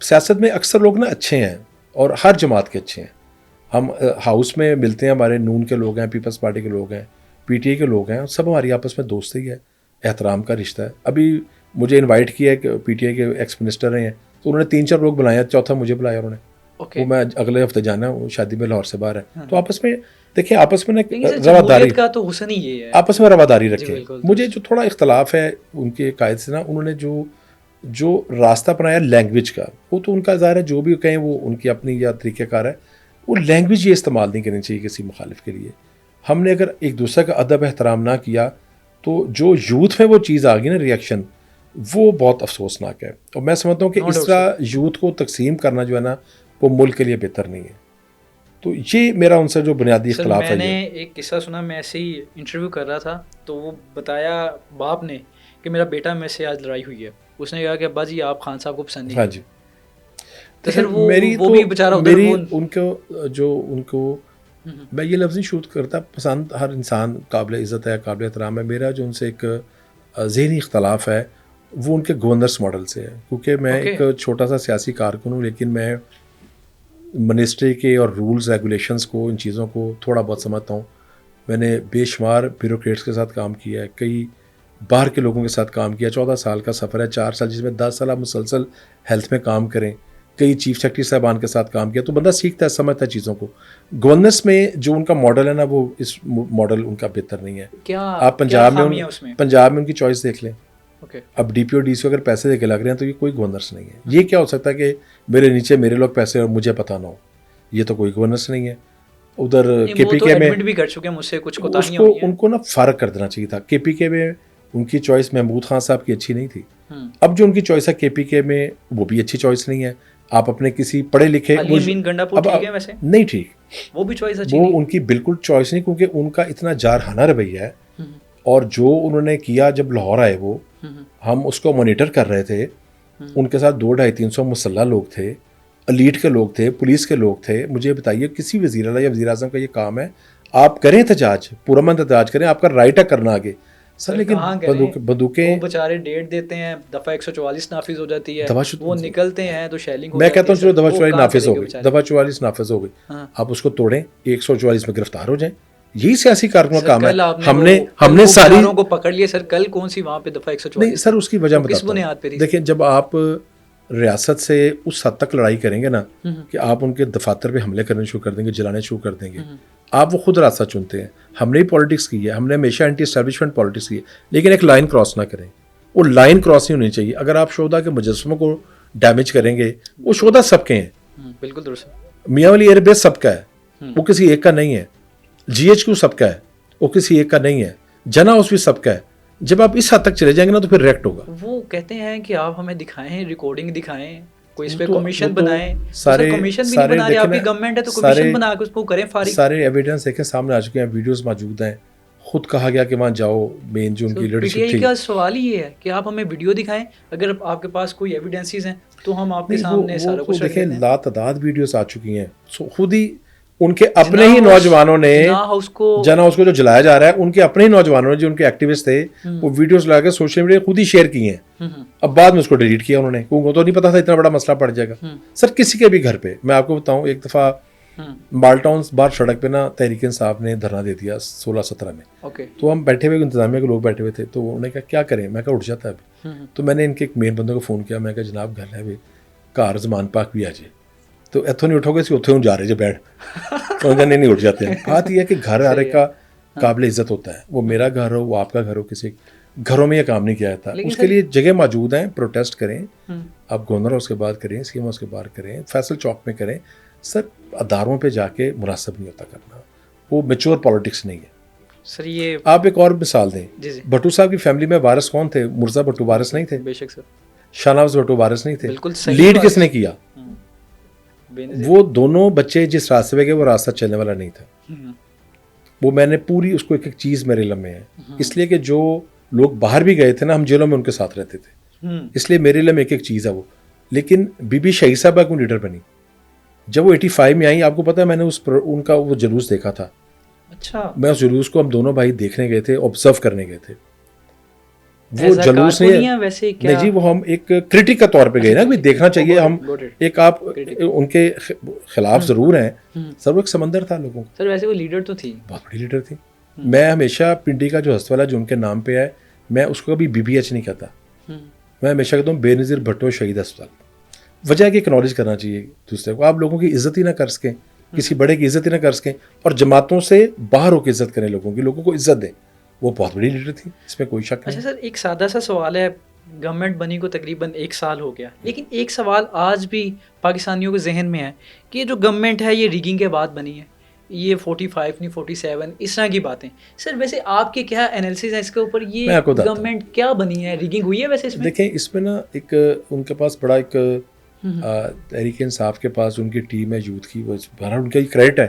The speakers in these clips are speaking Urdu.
سیاست میں اکثر لوگ نا اچھے ہیں اور ہر جماعت کے اچھے ہیں. ہم ہاؤس میں ملتے ہیں, ہمارے نون کے لوگ ہیں, پیپلز پارٹی کے لوگ ہیں, پی ٹی آئی کے لوگ ہیں, سب ہماری آپس میں دوستی ہے, احترام کا رشتہ ہے. ابھی مجھے انوائٹ کیا ہے کہ پی ٹی آئی کے ایکس منسٹر رہے ہیں, تو انہوں نے 3-4 لوگ بلائے, چوتھا مجھے بلایا انہوں نے. وہ میں اگلے ہفتے جانا ہے, وہ شادی میں لاہور سے باہر ہے. تو آپس میں دیکھیں, آپس میں رواداری کا تو حسن ہی یہ ہے, آپس میں رواداری رکھیں. مجھے جو تھوڑا اختلاف ہے ان کے قائد سے نا, انہوں نے جو راستہ اپنایا لینگویج کا, وہ تو ان کا ظاہر ہے, جو بھی کہیں وہ ان کی اپنی یا طریقہ کار ہے. وہ لینگویج یہ استعمال نہیں کرنی چاہیے کسی مخالف کے لیے. ہم نے اگر ایک دوسرے کا ادب احترام نہ کیا تو جو یوتھ میں وہ چیز آ گئی نا, ریئیکشن, وہ بہت افسوسناک ہے. اور میں سمجھتا ہوں کہ اس طرح یوتھ کو تقسیم کرنا جو ہے نا, وہ ملک کے لیے بہتر نہیں ہے. تو یہ میرا ان سے جو بنیادی اختلاف ہے. میں نے ایک قصہ سنا, میں ایسے ہی انٹرویو کر رہا تھا, تو وہ بتایا باپ نے کہ میرا بیٹا میں سے آج لڑائی ہوئی ہے. اس نے کہا کہ ابا جی آپ خان صاحب کو پسند نہیں. ہاں جی, تو پھر وہ بھی بیچارہ ادھر ان کو میں یہ لفظ نہیں شوٹ کرتا, پسند ہر انسان قابل عزت ہے, قابل احترام ہے. میرا جو ان سے ایک ذہنی اختلاف ہے وہ ان کے گورنرس ماڈل سے ہے, کیونکہ میں ایک چھوٹا سا سیاسی کارکن ہوں, لیکن میں منسٹری کے اور رولز ریگولیشنز کو, ان چیزوں کو تھوڑا بہت سمجھتا ہوں. میں نے بے شمار بیوروکریٹس کے ساتھ کام کیا ہے, کئی باہر کے لوگوں کے ساتھ کام کیا. 14 سال کا سفر ہے, 4 سال جس میں 10 سال آپ مسلسل ہیلتھ میں کام کریں, کئی چیف سیکرٹری صاحبان کے ساتھ کام کیا, تو بندہ سیکھتا ہے, سمجھتا ہے چیزوں کو. گورننس میں جو ان کا ماڈل ہے نا, وہ اس ماڈل ان کا بہتر نہیں ہے. آپ پنجاب میں ان کی چوائس دیکھ لیں. اب D P O D C اگر پیسے دے کے لگ رہے ہیں تو یہ کوئی گورننس نہیں ہے. یہ کیا ہو سکتا ہے کہ میرے نیچے میرے لوگ پیسے اور مجھے پتہ نہ ہو, یہ تو کوئی گورننس نہیں ہے. ادھر کے پی کے میں ان کو نا فرق کر دینا چاہیے تھا. کے پی کے میں ان کی چوائس محمود خان صاحب کی اچھی نہیں تھی. اب جو ان کی چوائس ہے کے پی کے میں, وہ بھی اچھی چوائس نہیں ہے. آپ اپنے کسی پڑھے لکھے نہیں ٹھیک, وہ ان کی بالکل چوائس نہیں, کیونکہ ان کا اتنا جارحانہ رویہ ہے. اور جو انہوں نے کیا جب لاہور آئے, وہ ہم اس کو مانیٹر کر رہے تھے. ان کے ساتھ 200-250-300 مسلح لوگ تھے, ایلیٹ کے لوگ تھے, پولیس کے لوگ تھے. مجھے بتائیے, کسی وزیر اعلیٰ یا وزیر اعظم کا یہ کام ہے آپ کریں احتجاج, پرامن احتجاج کریں, آپ کا رائٹ ہے کرنا آگے سر, لیکن بندوقیں بیچارے ڈیٹ دیتے ہیں, دفعہ 144 نافذ ہو جاتی ہے, وہ نکلتے ہیں تو شیلنگ. میں کہتا ہوں چلو دفعہ 44 نافذ ہو گئی, دفعہ 44 نافذ ہو گئی, آپ اس کو توڑیں, 144 میں گرفتار ہو جائیں. یہی سیاسی کارکنوں کا کام ہے. ہم نے ساری کو پکڑ لیا سر, کل کون سی وہاں پہ دفعہ 144 نہیں سر, اس کی وجہ بتاتا ہوں. دیکھیں, جب آپ ریاست سے اس حد تک لڑائی کریں گے نا کہ آپ ان کے دفاتر پہ حملے کرنے شروع کر دیں گے, جلانے شروع کر دیں گے, آپ وہ خود راستہ چنتے ہیں. ہم نے پالیٹکس کی ہے, ہم نے ہمیشہ اینٹی اسٹیبلشمنٹ پالیٹکس کی ہے, لیکن ایک لائن کراس نہ کریں. وہ لائن کراس نہیں ہونی چاہیے. اگر آپ شہدا کے مجسموں کو ڈیمیج کریں گے, وہ شہدا سب کے ہیں, بالکل درست. میاں والی ایئر بیس سب کا ہے, وہ کسی ایک کا نہیں ہے. جی ایچ کیو سب کا ہے, وہ کسی ایک کا نہیں ہے. جنا ہاؤس بھی سب کا ہے. جب آپ اس حد تک چلے جائیں گے نا تو پھر ریکٹ ہوگا. وہ کہتے ہیں کہ آپ ہمیں دکھائیں, ریکارڈنگ دکھائیں, کوئی اس پہ کمیشن بنائیں. سارے کمیشن بھی نہیں بنا رہے, آپ کی گورنمنٹ ہے تو کمیشن بنا کے اس کو کریں فارغ. سارے ایویڈنس دیکھیں سامنے آ چکے ہیں, ویڈیوز موجود ہیں. خود کہا گیا کہ وہاں جاؤ, مین جو ان کی لیڈرشپ تھی. پی ٹی آئی کا سوال ہی ہے کہ آپ ہمیں ویڈیو دکھائیں, اگر آپ کے پاس کوئی ایویڈنسز ہیں تو ہم آپ کے سامنے سارا کچھ رکھ دیتے ہیں. دیکھیں لا تعداد ویڈیوز آ چکی ہیں. خود ہی ان کے اپنے ہی نوجوانوں نے, جنا اس کو جو جلایا جا رہا ہے, ان کے اپنے ہی نوجوانوں نے جو ان کے ایکٹیوسٹ تھے, وہ ویڈیوز لا کے سوشل میڈیا خود ہی شیئر کی ہیں. اب بعد میں اس کو ڈیلیٹ کیا انہوں نے, کیونکہ تو نہیں پتا تھا اتنا بڑا مسئلہ پڑ جائے گا. سر کسی کے بھی گھر پہ, میں آپ کو بتاؤں, ایک دفعہ مال ٹاؤن بار سڑک پہ نا تحریک انصاف نے دھرنا دے دیا 16-17 میں. تو ہم بیٹھے ہوئے, انتظامیہ کے لوگ بیٹھے ہوئے تھے, تو انہوں نے کہا کیا کریں. میں کہا اٹھ جاتا ہے ابھی. تو میں نے ان کے ایک مین بندوں کو فون کیا, میں کہا جناب گل ہے بھی گھر زمان پاک بھی آ جائے, تو اتوں نہیں اٹھو گے, اتوں ہوں جا رہے جی بیٹھ. تو نہیں اٹھ جاتے ہیں. بات یہ ہے کہ گھر آ رہے کا قابل عزت ہوتا ہے. وہ میرا گھر ہو, وہ آپ کا گھر ہو, کسی گھروں میں یہ کام نہیں کیا جاتا. اس کے لیے جگہ موجود ہیں, پروٹیسٹ کریں, آپ گورنر ہاؤس کے بعد کریں, سی ایم ہاؤس کے باہر کریں, فیصل چوک میں کریں. سر اداروں پہ جا کے مناسب نہیں ہوتا کرنا, وہ میچور پالیٹکس نہیں ہے. سر یہ آپ ایک اور مثال دیں, بھٹو صاحب کی فیملی میں وارث کون تھے؟ مرزا بھٹو وارث نہیں تھے, بے شک سر. شاہنواز بھٹو وارث نہیں تھے. لیڈ کس نے کیا؟ وہ دونوں بچے جس راستے پہ گئے وہ راستہ چلنے والا نہیں تھا. وہ میں نے پوری اس کو ایک ایک چیز میرے علم میں ہے, اس لیے کہ جو لوگ باہر بھی گئے تھے نا, ہم جیلوں میں ان کے ساتھ رہتے تھے, اس لیے میرے علم ایک ایک چیز ہے وہ. لیکن بی بی شہید صاحبہ کو لیڈر بنی جب وہ 85 میں آئی. آپ کو پتا ہے میں نے ان کا وہ جلوس دیکھا تھا. اچھا. میں اس جلوس کو ہم دونوں بھائی دیکھنے گئے تھے, آبزرو کرنے گئے تھے. وہ جلوس نہیں ہے ویسے نہیں جی, وہ ہم ایک کرٹک کا طور پہ گئے نا, دیکھنا چاہیے ہم ایک آپ ان کے خلاف ضرور ہیں سر, وہ ایک سمندر تھا لوگوں کا. سر ویسے وہ لیڈر تو تھی, بہت بڑی لیڈر تھی. میں ہمیشہ پنڈی کا جو ہسپتال ہے جو ان کے نام پہ ہے, میں اس کو کبھی BBH نہیں کہتا, میں ہمیشہ کہتا ہوں بے نظیر بھٹو شہید ہسپتال. وجہ کہ اکنالج کرنا چاہیے دوسرے کو. آپ لوگوں کی عزت ہی نہ کر سکیں, کسی بڑے کی عزت ہی نہ کر سکیں, اور جماعتوں سے باہر ہو کے عزت کریں لوگوں کی, لوگوں کو عزت دیں. وہ بہت بڑی لیڈر تھی, اس میں کوئی شک نہیں. اچھا سر, ایک سادہ سا سوال ہے, گورنمنٹ بنی کو تقریباً 1 سال ہو گیا, لیکن ایک سوال آج بھی پاکستانیوں کے ذہن میں ہے کہ یہ جو گورنمنٹ ہے یہ ریگنگ کے بعد بنی ہے, یہ 45 نہیں 47 اس طرح کی باتیں. سر ویسے آپ کے کیا انالیسز ہیں اس کے اوپر, یہ گورنمنٹ کیا بنی ہے, ریگنگ ہوئی ہے ویسے اس میں؟ دیکھیں اس میں نا ایک ان کے پاس بڑا ایک تحریک انصاف کے پاس ان کی ٹیم ہے یوتھ کی, وہ بہرحال ان کا یہ کریڈٹ ہے,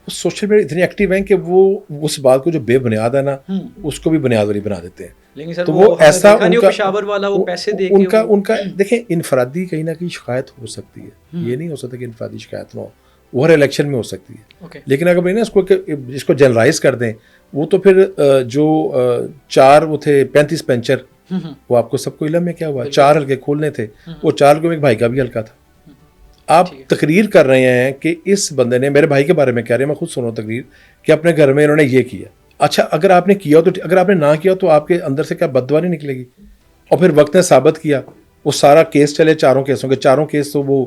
وہ سوشل میڈیا اتنے ایکٹیو ہیں کہ وہ اس بات کو جو بے بنیاد ہے نا اس کو بھی بنیاد والی بنا دیتے ہیں. لیکن سر تو وہ ایسا پشاور والا وہ پیسے دے کے ان کا دیکھیں انفرادی کہیں نہ کہیں شکایت ہو سکتی ہے, یہ نہیں ہو سکتا کہ انفرادی شکایت نہ ہو, وہ ہر الیکشن میں ہو سکتی ہے. لیکن اگر نا اس کو جنرلائز کر دیں, وہ تو پھر جو 4 وہ تھے 35 پینچر, وہ آپ کو سب کو علم ہے کیا ہوا, 4 حلقے کھولنے تھے, وہ 4 حلقوں میں ایک بھائی کا بھی حلقہ تھا. آپ تقریر کر رہے ہیں کہ اس بندے نے, میرے بھائی کے بارے میں کہہ رہے ہیں, میں خود سنوں تقریر کہ اپنے گھر میں انہوں نے یہ کیا. اچھا اگر آپ نے کیا تو, اگر آپ نے نہ کیا تو آپ کے اندر سے کیا بد دعا نہیں نکلے گی؟ اور پھر وقت نے ثابت کیا, وہ سارا کیس چلے 4 کیسوں کے, 4 کیس تو وہ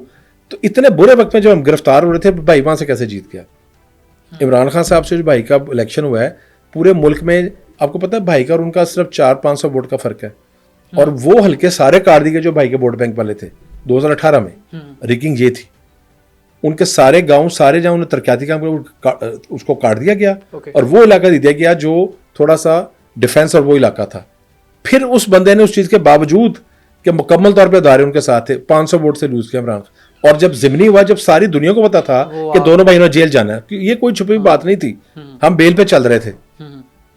تو اتنے برے وقت میں جب ہم گرفتار ہو رہے تھے, بھائی وہاں سے کیسے جیت گیا؟ عمران خان صاحب سے جو بھائی کا الیکشن ہوا ہے پورے ملک میں, آپ کو پتا ہے بھائی کا اور ان کا صرف 400-500 ووٹ کا فرق ہے, اور وہ ہلکے سارے کاٹ دیے جو بھائی کے ووٹ بینک والے تھے 2018 میں. ریگنگ یہ تھی, ان کے سارے گاؤں سارے جہاں انہیں ترقیاتی کام اس کو کاٹ دیا گیا, اور وہ علاقہ دے دیا گیا جو تھوڑا سا ڈیفینس اور وہ علاقہ تھا. پھر اس بندے نے اس چیز کے باوجود کہ مکمل طور پہ ادارے ان کے ساتھ تھے, 500 ووٹ سے لوز کیا عمران خان. اور جب ضمنی ہوا, جب ساری دنیا کو پتا تھا کہ دونوں بھائیوں نے جیل جانا ہے, یہ کوئی چھپی بات نہیں تھی, ہم بیل پہ چل رہے تھے,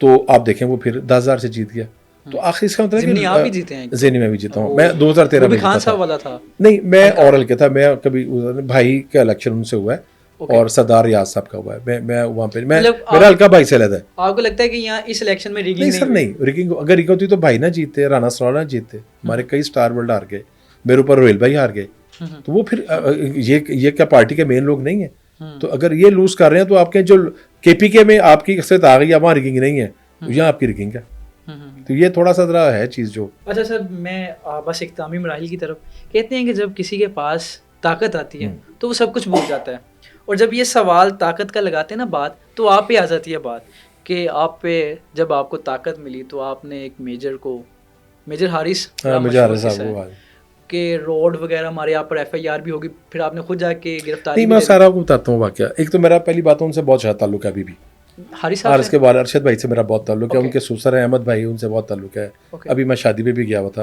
تو آپ دیکھیں وہ پھر 10,000 سے جیت گیا. تو آخر اس کا مطلب ذہنی میں بھی جیتا ہوں, میں 2013 میں جیتا تھا. نہیں میں اور ہلکے تھا, میں کبھی بھائی کا الیکشن ان سے ہوا ہے, اور سردار ریاض صاحب کا ہوا ہے, میں وہاں پہ میرا ہلکا بھائی سے لیتا ہے. آپ کو لگتا ہے کہ یہاں اس الیکشن میں ریگنگ نہیں سر, نہیں ریگنگ, اگر ریگنگ ہوتی تو بھائی نہ جیتتے, رانا سرانا جیتتے, ہمارے کئی اسٹار ورلڈ ہار گئے, میرے اوپر رویل بھائی ہار گئے. تو وہ پھر یہ کیا پارٹی کے مین لوگ نہیں ہیں؟ تو اگر یہ لوز کر رہے ہیں تو آپ کے جو KPK میں آپ کی اکثریت آ گئی ہے, وہاں ریگنگ نہیں ہے, یہاں آپ کی ریگنگ ہے. تو یہ تھوڑا سا ذرا ہے چیز جو. اچھا سر, میں بس اختتامی مراحل کی طرف, کہتے ہیں کہ جب کسی کے پاس طاقت آتی ہے تو وہ سب کچھ بھول جاتا ہے, اور جب یہ سوال طاقت کا لگاتے ہیں نا بات, تو آپ پہ آ جاتی ہے بات کہ آپ پہ جب آپ کو طاقت ملی تو آپ نے ایک میجر حارث صاحب کہ روڈ وغیرہ ہمارے یہاں پر FIR بھی ہوگی, پھر آپ نے خود جا کے گرفتاری. نہیں میں سارا کو بتاتا ہوں واقعہ. ایک تو میرا پہلی بات ان سے بہت زیادہ تعلق ہے ابھی بھی, حارث کے بعد ارشد بھائی سے میرا بہت تعلق ہے, ان کے سسر ہیں احمد بھائی, ان سے بہت تعلق ہے. ابھی میں شادی پہ بھی گیا ہوا تھا,